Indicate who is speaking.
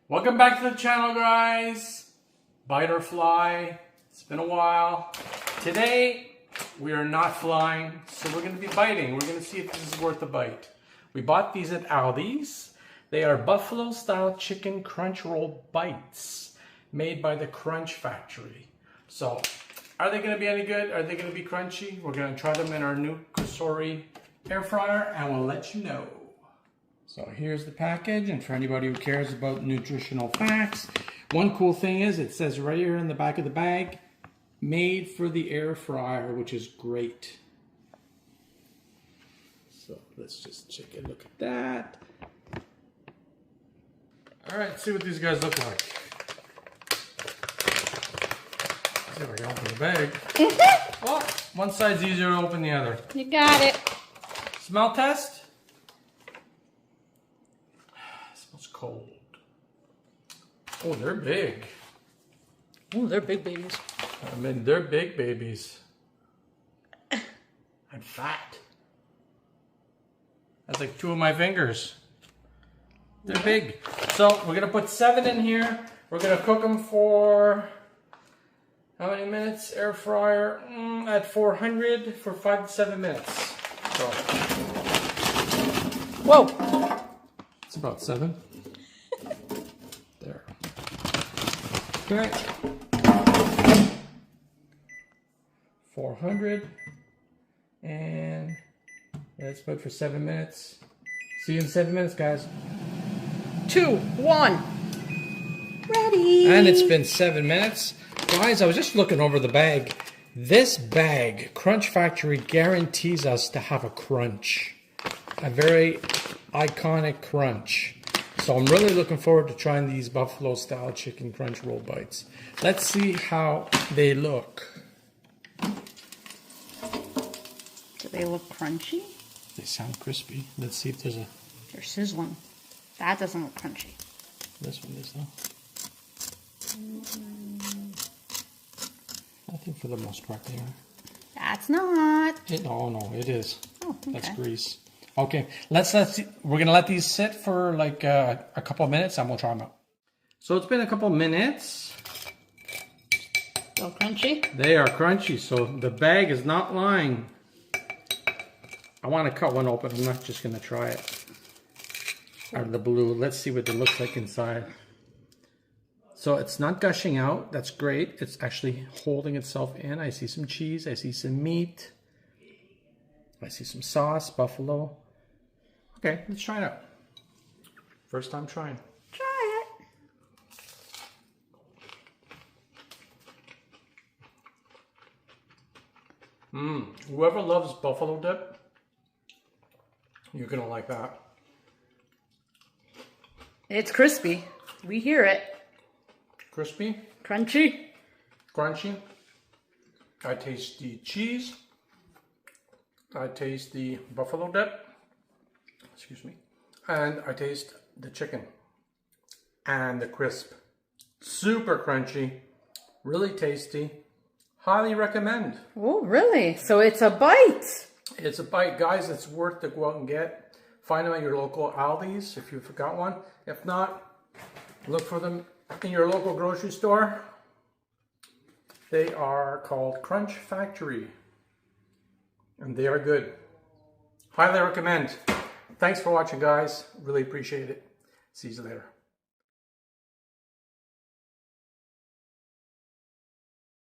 Speaker 1: Welcome back to the channel, guys. Bite or fly. It's been a while. Today, we are not flying, so we're going to be biting. We're going to see if this is worth a bite. We bought these at Aldi's. They are buffalo-style chicken crunch roll bites made by the Crunch Factory. So, are they going to be any good? Are they going to be crunchy? We're going to try them in our new Kusori air fryer, and we'll let you know. So here's the package, and for anybody who cares about nutritional facts, one cool thing is it says right here in the back of the bag, made for the air fryer, which is great. So let's just take a look at that. All right, let's see what these guys look like. See if I can open the bag. Oh, one side's easier to open than the other.
Speaker 2: You got it.
Speaker 1: Smell test. Smells cold. Oh, they're big.
Speaker 2: Oh, they're big babies.
Speaker 1: I mean, they're big babies. And fat. That's like 2 of my fingers. They're big. So we're gonna put 7 in here. We're gonna cook them for how many minutes? Air fryer at 400 for 5 to 7 minutes. So.
Speaker 2: Whoa.
Speaker 1: It's about 7. There. Okay. 400. And let's put for 7 minutes. See you in 7 minutes, guys.
Speaker 2: 2, 1. Ready.
Speaker 1: And it's been 7 minutes. Guys, I was just looking over the bag. This bag, Crunch Factory, guarantees us to have a crunch. A very iconic crunch. So I'm really looking forward to trying these buffalo style chicken crunch roll bites. Let's see how they look.
Speaker 2: Do they look crunchy?
Speaker 1: They sound crispy. Let's see if there's a...
Speaker 2: They're sizzling. That doesn't look crunchy.
Speaker 1: This one is though. I think for the most part they are.
Speaker 2: That's not.
Speaker 1: Oh no, it is.
Speaker 2: Oh, okay.
Speaker 1: That's grease. Okay, we're gonna let these sit for like a couple of minutes and we'll try them out. So it's been a couple of minutes.
Speaker 2: Still crunchy?
Speaker 1: They are crunchy, so the bag is not lying. I want to cut one open. I'm not just gonna try it out of the blue. Let's see what it looks like inside. So it's not gushing out. That's great. It's actually holding itself in. I see some cheese. I see some meat. I see some sauce, buffalo. Okay, let's try it out. First time trying.
Speaker 2: Try it.
Speaker 1: Whoever loves buffalo dip, you're gonna like that.
Speaker 2: It's crispy. We hear it.
Speaker 1: Crispy.
Speaker 2: Crunchy.
Speaker 1: Crunchy. I taste the cheese. I taste the buffalo dip. Excuse me. And I taste the chicken. And the crisp. Super crunchy. Really tasty. Highly recommend.
Speaker 2: Oh, really? So it's a bite.
Speaker 1: It's a bite, guys. It's worth to go out and get. Find them at your local Aldi's if you forgot one. If not, look for them in your local grocery store. They are called Crunch Factory. And they are good. Highly recommend. Thanks for watching, guys. Really appreciate it. See you later.